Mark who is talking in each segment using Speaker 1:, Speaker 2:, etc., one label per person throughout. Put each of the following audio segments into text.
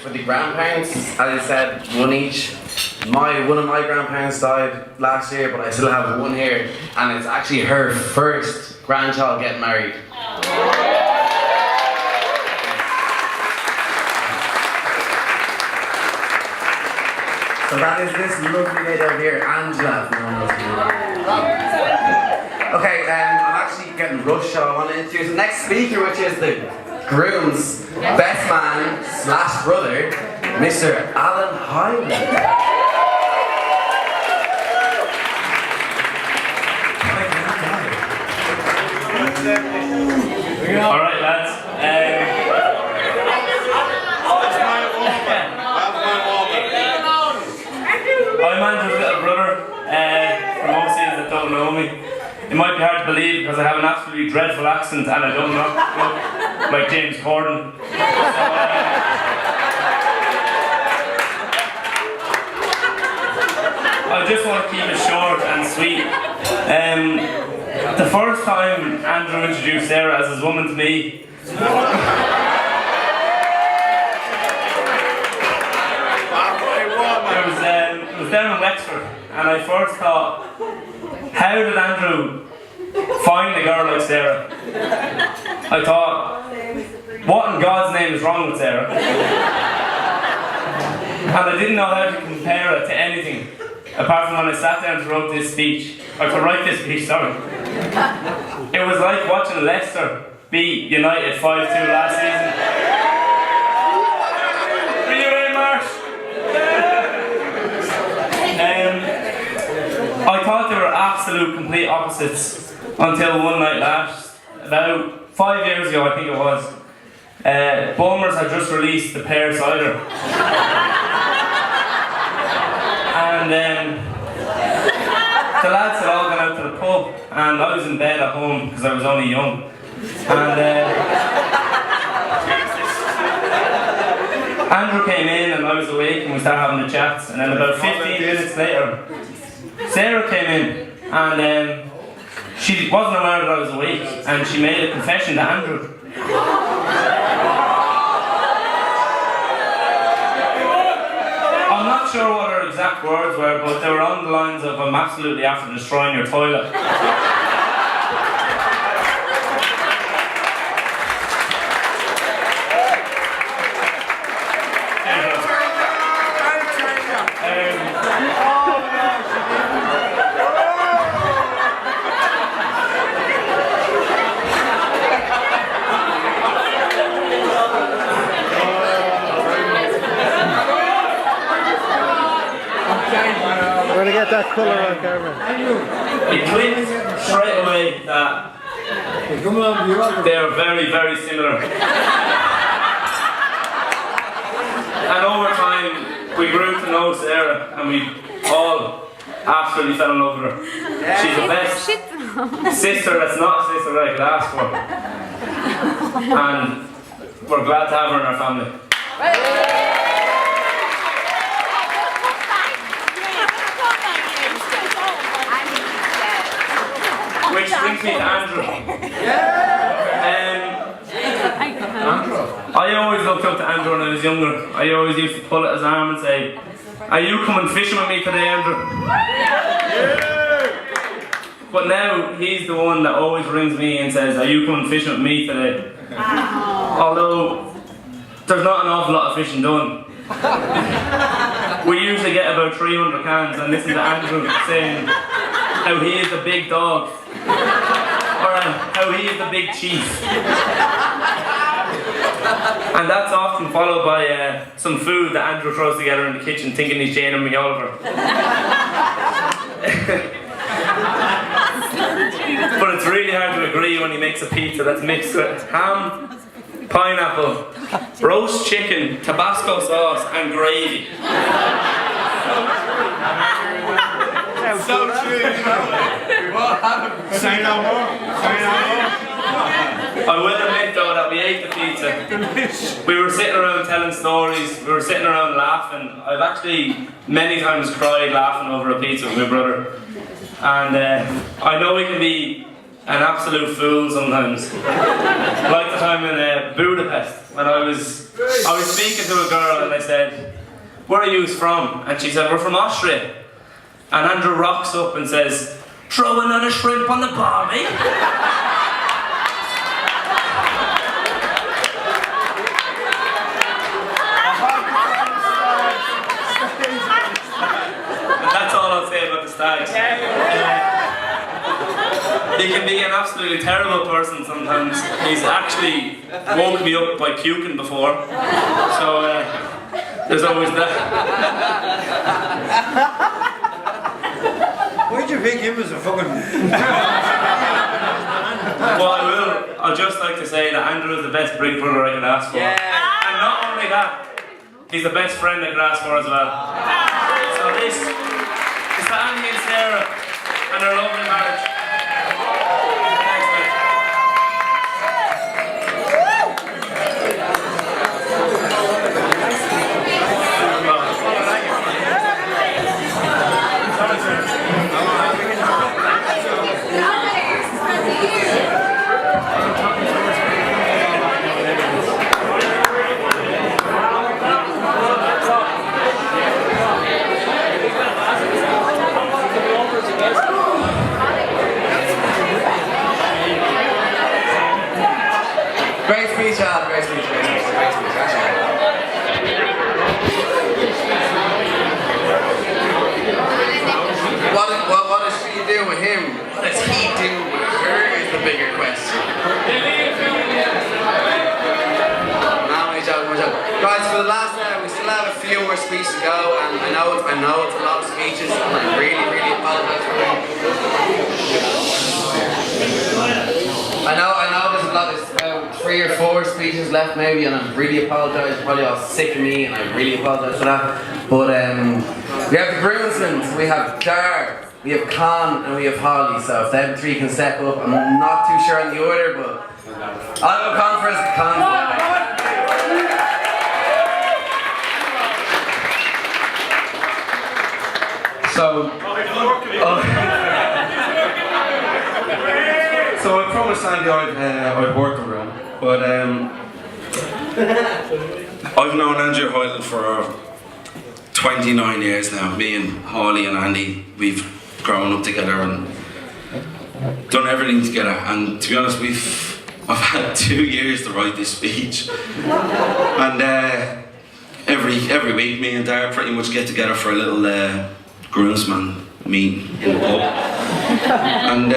Speaker 1: for the grandparents. As I said, one each. One of my grandparents died last year, but I still have one here, and it's actually her first grandchild getting married. So that is this lovely lady over here, Angela. Okay, I'm actually getting rushed, so I want to introduce the next speaker, which is the groom's best man / brother, Mr. Alan Hyman.
Speaker 2: Alright lads, I'm Andrew's little brother, for most of you that don't know me. It might be hard to believe because I have an absolutely dreadful accent and I don't look like James Corden. I just want to keep it short and sweet. The first time Andrew introduced Sarah as his woman to me, it was down in Wexford, and I first thought, how did Andrew find a girl like Sarah? I thought, what in God's name is wrong with Sarah? And I didn't know how to compare it to anything, apart from when I sat down to write this speech. Sorry. It was like watching Leicester beat United 5-2 last season. Were you in, Marsh? I thought they were absolute complete opposites until one night last, about 5 years ago I think it was. Bulmers had just released the pear cider. And the lads had all gone out to the pub and I was in bed at home because I was only young. And Andrew came in and I was awake and we started having the chats, and then about 15 minutes later Sarah came in and she wasn't aware that I was awake and she made a confession to Andrew. I'm not sure what her exact words were, but they were on the lines of, I'm absolutely after destroying your toilet.
Speaker 3: We're gonna get that colour on camera.
Speaker 2: It clicked straight away that they are very, very similar. And over time, we grew to know Sarah and we all absolutely fell in love with her. She's the best sister that's not a sister that I could ask for. And we're glad to have her in our family. Which brings me to Andrew. I always looked up to Andrew when I was younger. I always used to pull at his arm and say, are you coming fishing with me today, Andrew? But now he's the one that always rings me and says, are you coming fishing with me today? Although there's not an awful lot of fishing done. We usually get about 300 cans and listen to Andrew saying how he is the big dog, or how he is the big chief. And that's often followed by some food that Andrew throws together in the kitchen thinking he's Jane and me Oliver. But it's really hard to agree when he makes a pizza that's mixed with ham, pineapple, roast chicken, Tabasco sauce and gravy.
Speaker 4: So true. Say no more. Say no more.
Speaker 2: I will admit though that we ate the pizza. We were sitting around telling stories, we were sitting around laughing. I've actually many times cried laughing over a pizza with my brother. And I know we can be an absolute fool sometimes. Like the time in Budapest when I was speaking to a girl and I said, "Where are you from?" And she said, "We're from Austria." And Andrew rocks up and says, "Throw another shrimp on the bar, mate." And that's all I'll say about the stags. He can be an absolutely terrible person sometimes. He's actually woke me up by puking before. So there's always that.
Speaker 4: Why'd you pick him as a fucking...
Speaker 2: Well, I'll just like to say that Andrew is the best big brother I can ask for. And not only that, he's the best friend I could ask for as well. So this is to Andy and Sarah and their lovely marriage. Thanks, mate.
Speaker 1: Great speech, Alan. Great speech. Actually. What does she do with him? What does he do with her is the bigger question. No, my joke. Guys, for the last we still have a few more speeches to go, and I know it's a lot of speeches, and I really apologize for them. I know there's a lot, there's about 3 or 4 speeches left maybe, and I really apologise, you're probably all sick of me, and I really apologise for that. But we have the groomsmen, we have Dar, we have Con, and we have Holly, so if them 3 can step up, I'm not too sure on the order, but I'll go Con first, Con.
Speaker 5: So I promised Andy I'd work around, but I've known Andrew Hyland for 29 years now. Me and Holly and Andy, we've grown up together and done everything together. And to be honest, I've had 2 years to write this speech, and every week me and Dara pretty much get together for a little groomsman meeting in the pub. And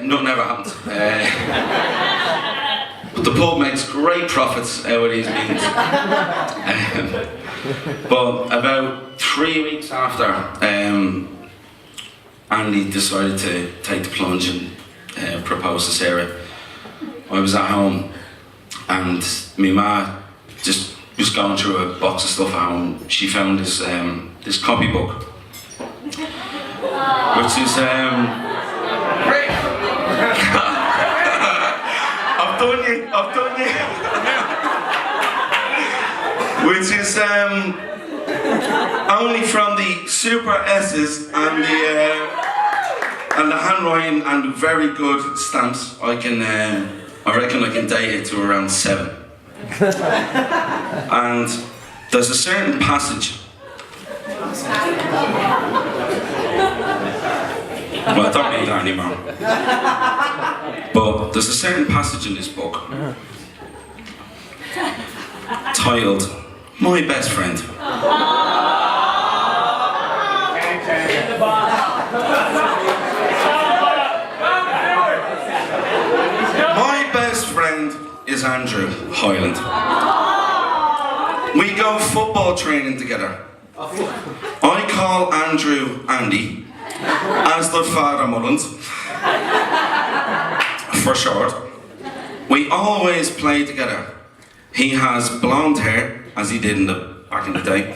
Speaker 5: nothing ever happened. But the pub makes great profits out of these meetings. But about 3 weeks after, Andy decided to take the plunge and propose to Sarah. I was at home, and my ma just was going through a box of stuff at home. She found this copybook, which is I've done you. Which is only from the super S's and the handwriting and very good stamps. I reckon I can date it to around 7. And there's a certain passage. Well, I don't need that anymore. But there's a certain passage in this book titled "My Best Friend." My best friend is Andrew Hyland. We go football training together. I call Andrew Andy, as the father Mullins, for short. We always play together. He has blonde hair, as he did back in the day,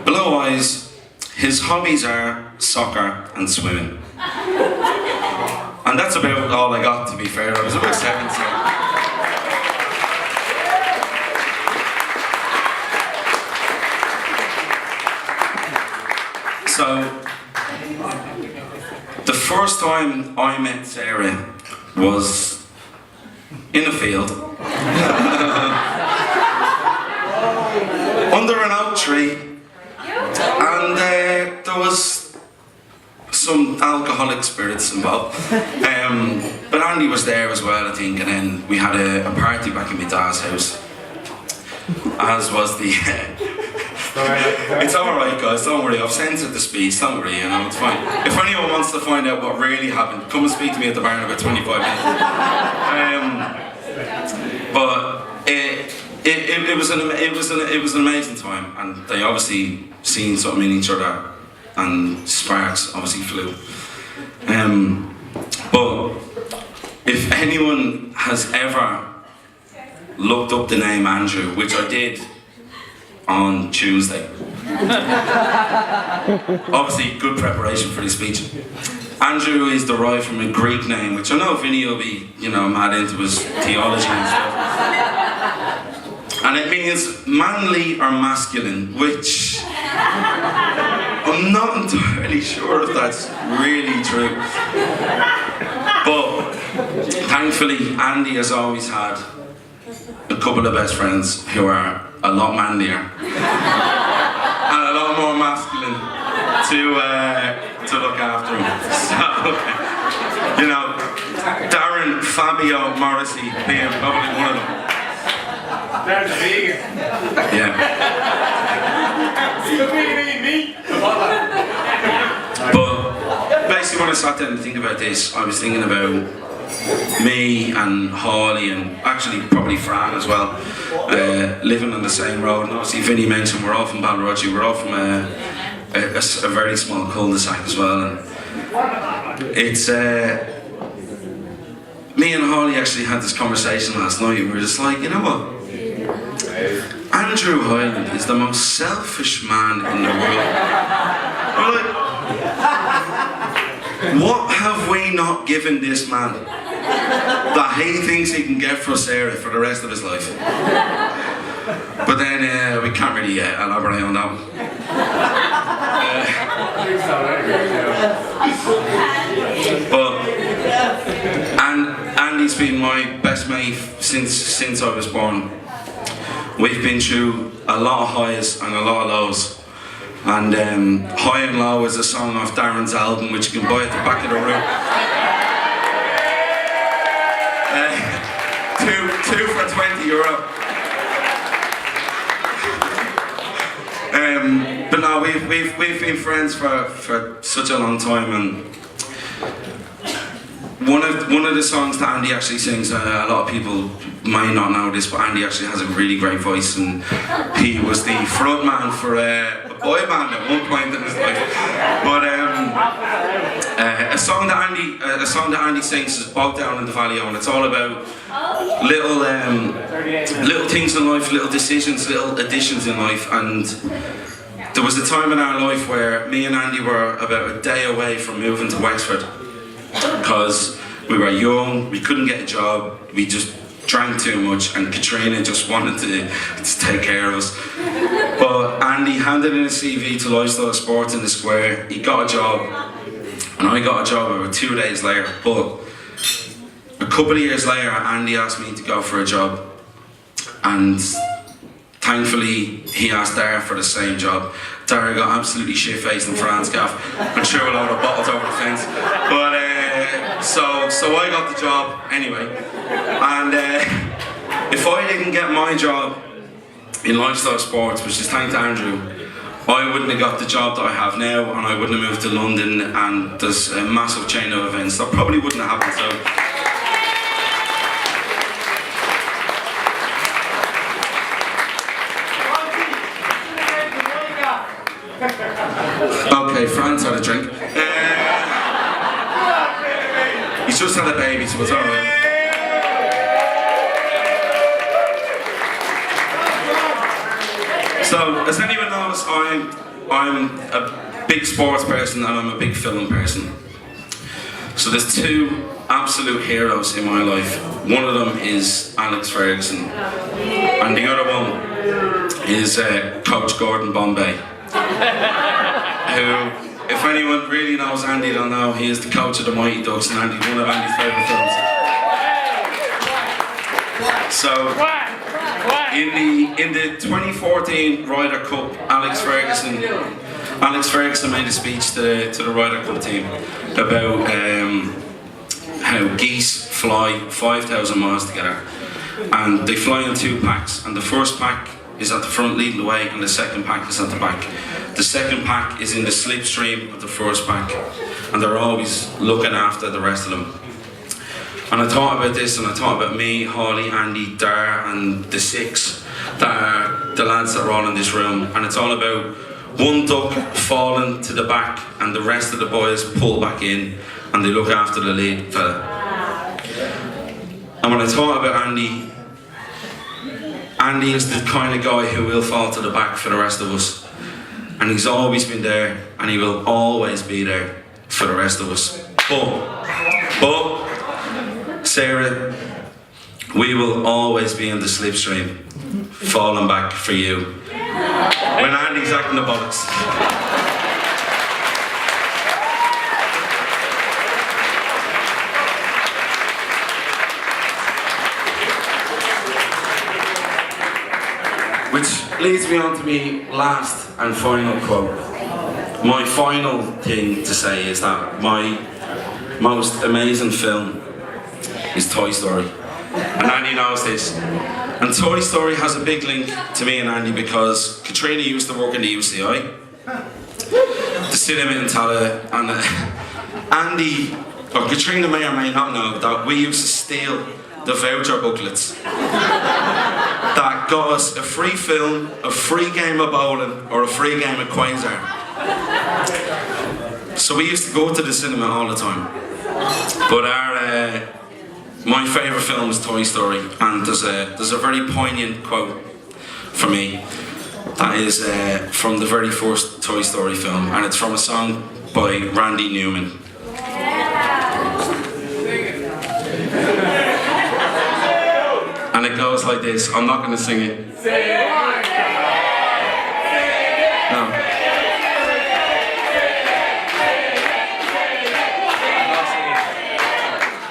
Speaker 5: blue eyes. His hobbies are soccer and swimming. And that's about all I got, to be fair. I was about 7, so the first time I met Sarah, was in a field under an oak tree, and there was some alcoholic spirits involved. But Andy was there as well, I think, and then we had a party back in my dad's house, as was the... It's alright guys, don't worry, I've censored the speech, don't worry, you know, it's fine. If anyone wants to find out what really happened, come and speak to me at the bar in about 25 minutes. But it was an amazing time, and they obviously seen something in each other, and sparks obviously flew. But if anyone has ever looked up the name Andrew, which I did on Tuesday, obviously good preparation for this speech. Andrew is derived from a Greek name, which I know Vinny will be, you know, mad into his theology and stuff. And it means manly or masculine, which I'm not entirely sure if that's really true. But thankfully, Andy has always had a couple of best friends who are a lot manlier and a lot more masculine to look after him. So, you know, Darren, Fabio, Morrissey being probably one of them.
Speaker 4: That's vegan.
Speaker 5: Yeah.
Speaker 4: Me.
Speaker 5: But basically when I sat down to think about this, I was thinking about me and Hawley, and actually probably Fran as well, living on the same road. And obviously Vinny mentioned we're all from Ballarudgy, we're all from a very small cul-de-sac as well. And it's me and Hawley actually had this conversation last night, and we were just like, you know what? Andrew Hyland is the most selfish man in the world. We're like, what have we not given this man that he thinks he can get for Sarah for the rest of his life? But then we can't really elaborate on that one. And Andy's been my best mate since I was born. We've been through a lot of highs and a lot of lows. And High and Low is a song off Darren's album, which you can buy at the back of the room. Two for €20. But no, we've been friends for such a long time, and one of the songs that Andy actually sings, a lot of people may not know this, but Andy actually has a really great voice, and he was the front man for a boy band at one point in his life. But a song that Andy sings is Bogged Down in the Valley, and it's all about little things in life, little decisions, little additions in life. And there was a time in our life where me and Andy were about a day away from moving to Wexford, because we were young, we couldn't get a job, we just drank too much, and Katrina just wanted to take care of us. But Andy handed in a CV to Lifestyle Sports in the Square. He got a job, and I got a job about 2 days later. But a couple of years later, Andy asked me to go for a job, and thankfully he asked Dara for the same job. Dara got absolutely shit-faced in France gaff and threw a load of bottles over the fence. But so I got the job anyway. And if I didn't get my job in Lifestyle Sports, which is thanks to Andrew, I wouldn't have got the job that I have now, and I wouldn't have moved to London, and there's a massive chain of events that probably wouldn't have happened. Okay, Fran's had a drink. He's just had a baby, so it's alright. So, as anyone knows, I'm a big sports person and I'm a big film person. So there's two absolute heroes in my life. One of them is Alex Ferguson, and the other one is Coach Gordon Bombay, who, if anyone really knows Andy, they'll know he is the coach of the Mighty Ducks, and Andy's one of Andy's favourite films. So in the 2014 Ryder Cup, Alex Ferguson made a speech to the Ryder Cup team about how geese fly 5,000 miles together, and they fly in 2 packs, and the first pack is at the front leading the way, and the second pack is at the back. The second pack is in the slipstream of the first pack, and they're always looking after the rest of them. And I thought about this, and I thought about me, Harley, Andy, Dar, and the 6 that are the lads that are all in this room, and it's all about one duck falling to the back, and the rest of the boys pull back in, and they look after the lead fella. And when I thought about Andy, Andy is the kind of guy who will fall to the back for the rest of us. And he's always been there, and he will always be there for the rest of us. But Sarah, we will always be in the slipstream, falling back for you. When Andy's acting the bollocks. Which leads me on to my last and final quote. My final thing to say is that my most amazing film is Toy Story. And Andy knows this. And Toy Story has a big link to me and Andy because Katrina used to work in the UCI, the cinema in Tala, and Andy, or Katrina may or may not know that we used to steal the voucher booklets that got us a free film, a free game of bowling, or a free game of Quasar. So we used to go to the cinema all the time. But my favourite film is Toy Story, and there's a very poignant quote for me that is from the very first Toy Story film, and it's from a song by Randy Newman. And it goes like this. I'm not going to sing it. No.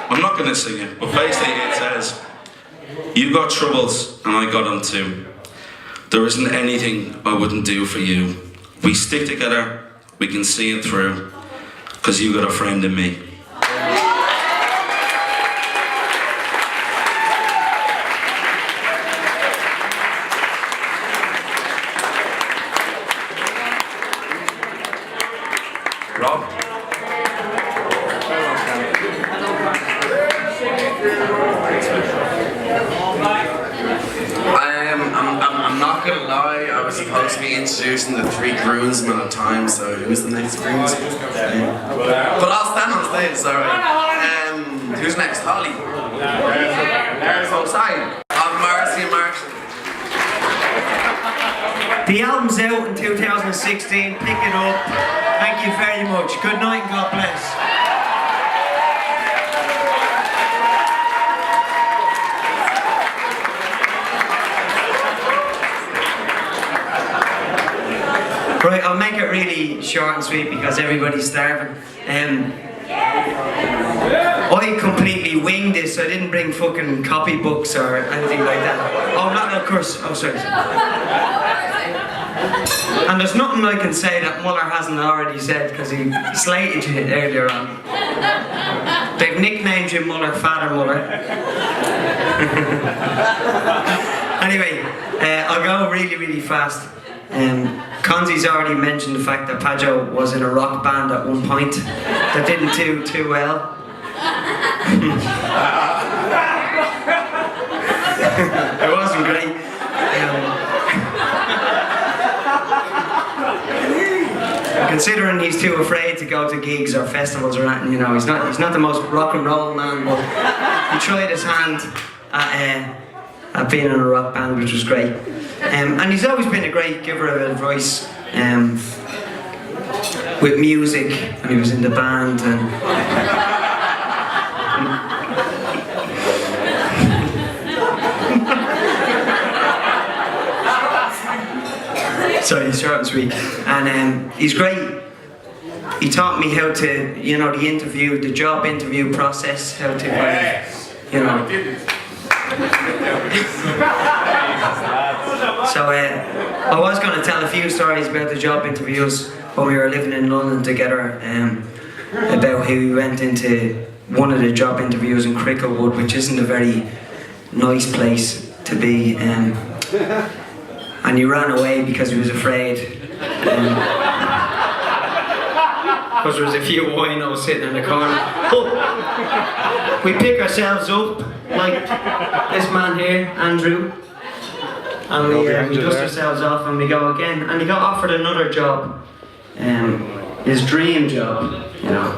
Speaker 5: I'm not going to sing it, but basically it says, you got troubles and I got them too. There isn't anything I wouldn't do for you. We stick together, we can see it through, because you got a friend in me. Rob?
Speaker 1: I'm not gonna lie, I was supposed to be introducing the 3 groomsmen at times, so who's the next groomsman? But I'll stand on stage, it's alright. Who's next? Holly? Oh, sorry. Marcy and Marshall.
Speaker 6: The album's out in 2016, pick it up. Thank you very much. Good night and God bless. Right, I'll make it really short and sweet because everybody's starving. I completely winged this. I didn't bring fucking copybooks or anything like that. Oh, not of course. Oh, sorry. And there's nothing I can say that Muller hasn't already said because he slated you earlier on. They've nicknamed you Muller, Father Muller. Anyway, I'll go really, really fast. Conzi's already mentioned the fact that Pajo was in a rock band at one point that didn't do too well. It wasn't great. Considering he's too afraid to go to gigs or festivals or anything, you know, he's not the most rock and roll man, but he tried his hand at being in a rock band, which was great. And he's always been a great giver of advice with music when he was in the band. And sorry, short and sweet. And he's great. He taught me how to, you know, the job interview process, how to, you know. So I was going to tell a few stories about the job interviews when we were living in London together, about how we went into one of the job interviews in Cricklewood, which isn't a very nice place to be, and he ran away because he was afraid. Because there was a few winos sitting in the corner. Oh, we pick ourselves up, like this man here, Andrew, and we dust ourselves off and we go again. And he got offered another job, his dream job, you know.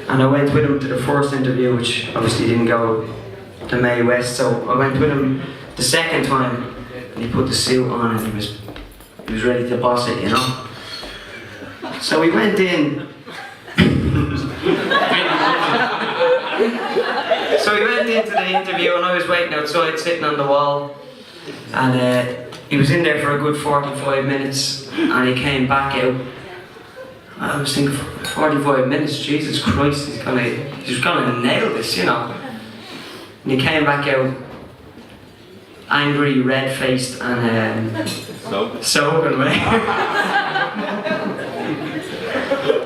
Speaker 6: And I went with him to the first interview, which obviously didn't go to May West. So I went with him the second time, and he put the suit on and he was ready to boss it, you know. So we went in. So we went into the interview and I was waiting outside, sitting on the wall. And he was in there for a good 45 minutes and he came back out. I was thinking, 45 minutes, Jesus Christ, he's gonna nail this, you know. And he came back out angry, red-faced and soaking wet.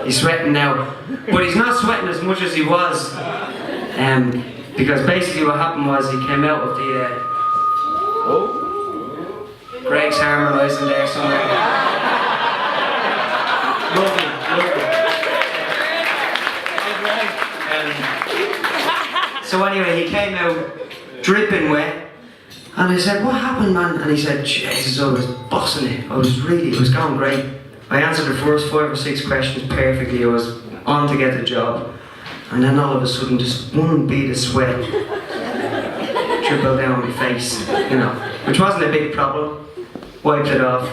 Speaker 6: He's sweating now, but he's not sweating as much as he was, because basically what happened was he came out with the Greg's harmonising there somewhere. Lovely. So anyway, he came out dripping wet, and I said, "What happened, man?" And he said, "Jesus, I was bossing it. It was going great. I answered the first 5 or 6 questions perfectly. I was on to get the job." And then all of a sudden, just one bead of sweat trickled down my face, you know, which wasn't a big problem. Wiped it off,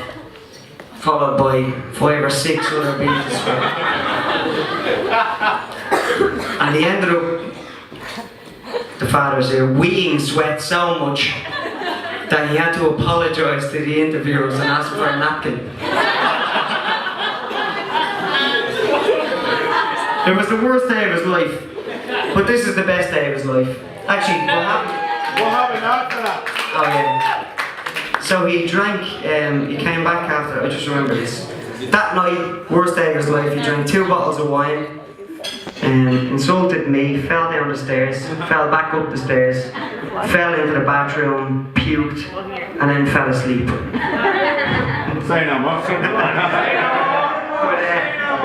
Speaker 6: followed by 5 or 6 other beads of sweat. And he ended up, the father's here, weeing sweat so much that he had to apologise to the interviewers and ask for a napkin. It was the worst day of his life, but this is the best day of his life. Actually, what happened?
Speaker 4: What happened after that?
Speaker 6: Oh yeah. So he drank, he came back after, I just remember this. That night, worst day of his life, he drank 2 bottles of wine, insulted me, fell down the stairs, fell back up the stairs, fell into the bathroom, puked, and then fell asleep.
Speaker 4: Say no more.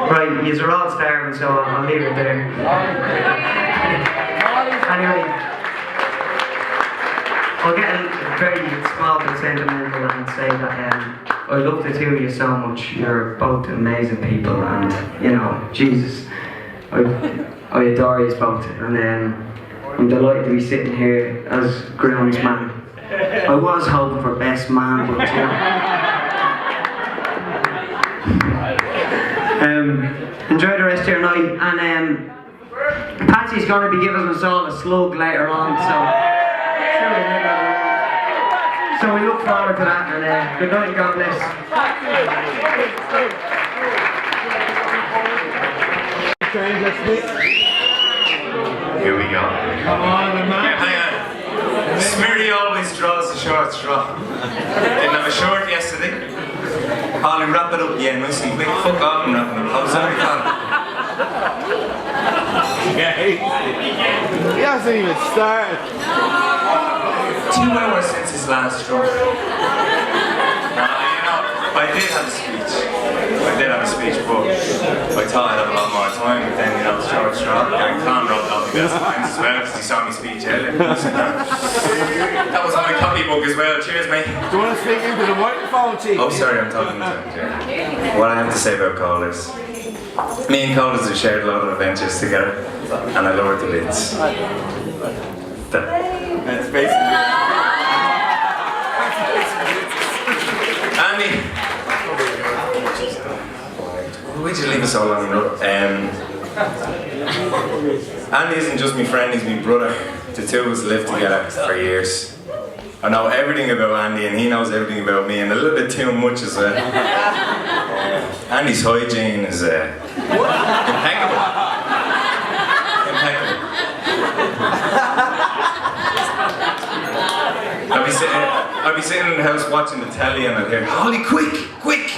Speaker 6: But, right, you're all starving, so I'll leave it there. Anyway, I'll get a very small bit sentimental and say that I love the two of you so much. You're both amazing people, and you know, Jesus, I adore you both, and I'm delighted to be sitting here as groomsman. I was hoping for best man, but you know. Enjoy the rest of your night, and Patsy's going to be giving us all a slug later on, so we look forward to that, and good night and God bless.
Speaker 7: Here we go.
Speaker 4: Come on, man.
Speaker 7: Hang on. Smitty always draws a short straw. Didn't have a short yesterday. Ollie, wrap it up, yeah, nice and quick. Fuck off and wrap it up. How's that,
Speaker 4: He hasn't even started.
Speaker 7: 2 hours since his last straw. I did have a speech. But I thought I'd have a lot more time, but then, you know, it's short straw. Gary Conn wrote all the best lines as well, because he saw me speech earlier. That was on my copybook as well. Cheers, mate.
Speaker 4: Do you want to speak into the microphone, Chief?
Speaker 7: Oh, sorry, I'm talking to him. What I have to say about Cole is, me and Cole have shared a lot of adventures together, and I love her to bits.
Speaker 4: That's basically.
Speaker 7: Andy, why'd you leave us so long? Andy isn't just my friend, he's my brother. The two of us lived together for years. I know everything about Andy and he knows everything about me, and a little bit too much as well. Andy's hygiene is impeccable. Impeccable. sitting in the house watching the telly and I'd hear, Holly, quick, quick!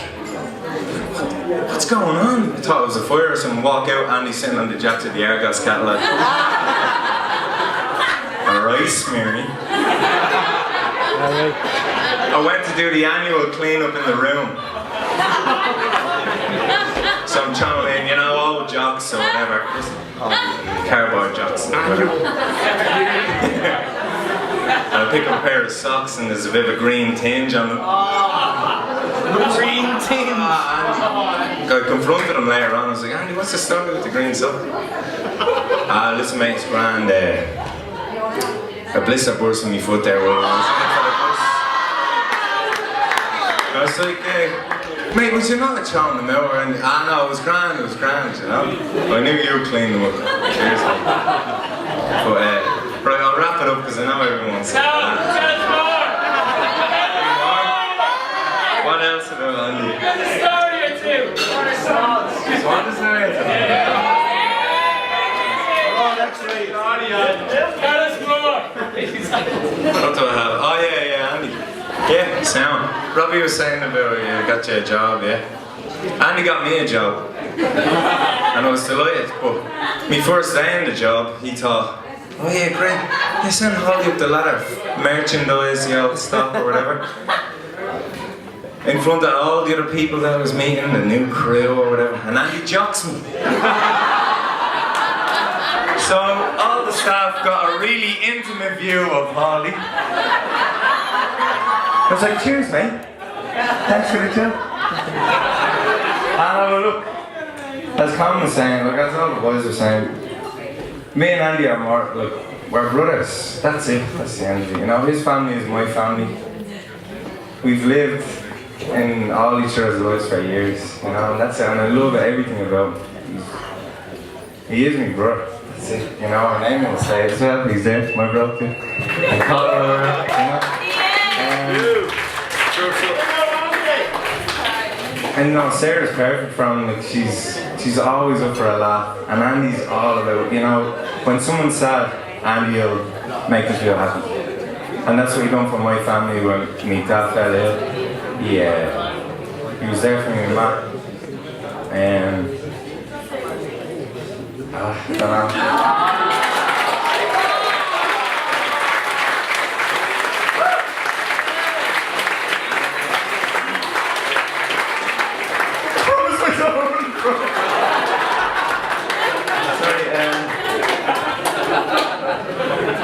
Speaker 7: What's going on? I thought it was a fire or something. Walk out, Andy's sitting on the jacks of the Argos catalog. Alright, Smeary. I went to do the annual clean-up in the room. So I'm channeling, you know, old jocks or whatever. Cardboard jocks. I pick up a pair of socks and there's a bit of a green tinge on them.
Speaker 3: Green tinge.
Speaker 7: I confronted him later on. I was like, Andy, what's the story with the green sock? Listen, mate, it's grand. A blister burst in my foot there. I was like, mate, was you not throwing them out? And no, it was grand, you know. I knew you were cleaning them up. Cheers. But right, I'll wrap it up because I know everyone's saying that. What else about Andy?
Speaker 2: Got a story or two.
Speaker 7: What is there?
Speaker 4: Oh, that's right.
Speaker 7: What do I have? Oh yeah, Andy. Yeah, sound. Robbie was saying about got you a job, yeah. Andy got me a job. And I was delighted, but my first day in the job, he thought, oh yeah, great. You send Holly up the ladder, merchandise, you know, stuff or whatever. In front of all the other people that I was meeting, the new crew or whatever, and Andy jocks me. So all the staff got a really intimate view of Holly. I was like, cheers, mate. Thanks for the tip. And look, as Colin was saying, like as all the boys were saying, me and Andy are more, like, we're brothers. That's it. That's the end of it. You know, his family is my family. We've lived in all each other's lives for years, you know, and that's it. And I love everything about him. He is my brother. That's it. You know, and Amy will say it as well. He's there, my brother too. And Colin, you know. And no, Sarah's perfect for him. Like she's always up for a laugh, and Andy's all about, you know, when someone's sad, Andy will make us feel happy, and that's what he done for my family when my dad fell ill. He was there for me and Matt, and I don't know.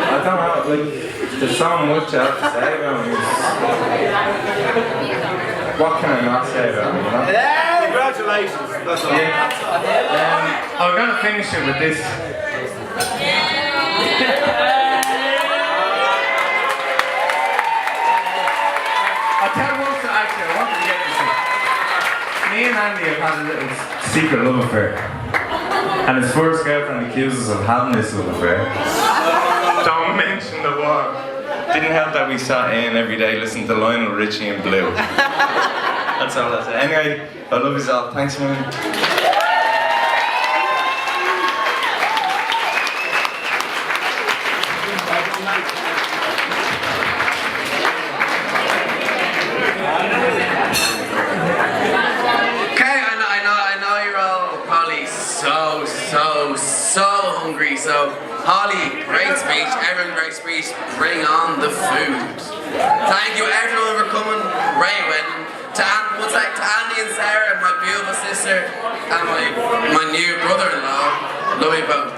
Speaker 7: I don't know, like, there's so much else to say about him. What can I not say about him, you know?
Speaker 4: Yeah, congratulations. That's all.
Speaker 7: Yeah. I'm gonna finish it with this. I'll tell you what, actually, I want to get this thing. Me and Andy have had a little secret love affair. And his first girlfriend accuses us of having this love affair. Don't mention the war. Didn't help that we sat in every day listening to Lionel Richie and Blue. That's all I say. Anyway, I love you all. Thanks, man.
Speaker 1: So hungry, so Holly, great speech, everyone great speech, bring on the food. Thank you everyone for coming, great wedding. To Andy and Sarah, my beautiful sister, and my new brother-in-law, love you both.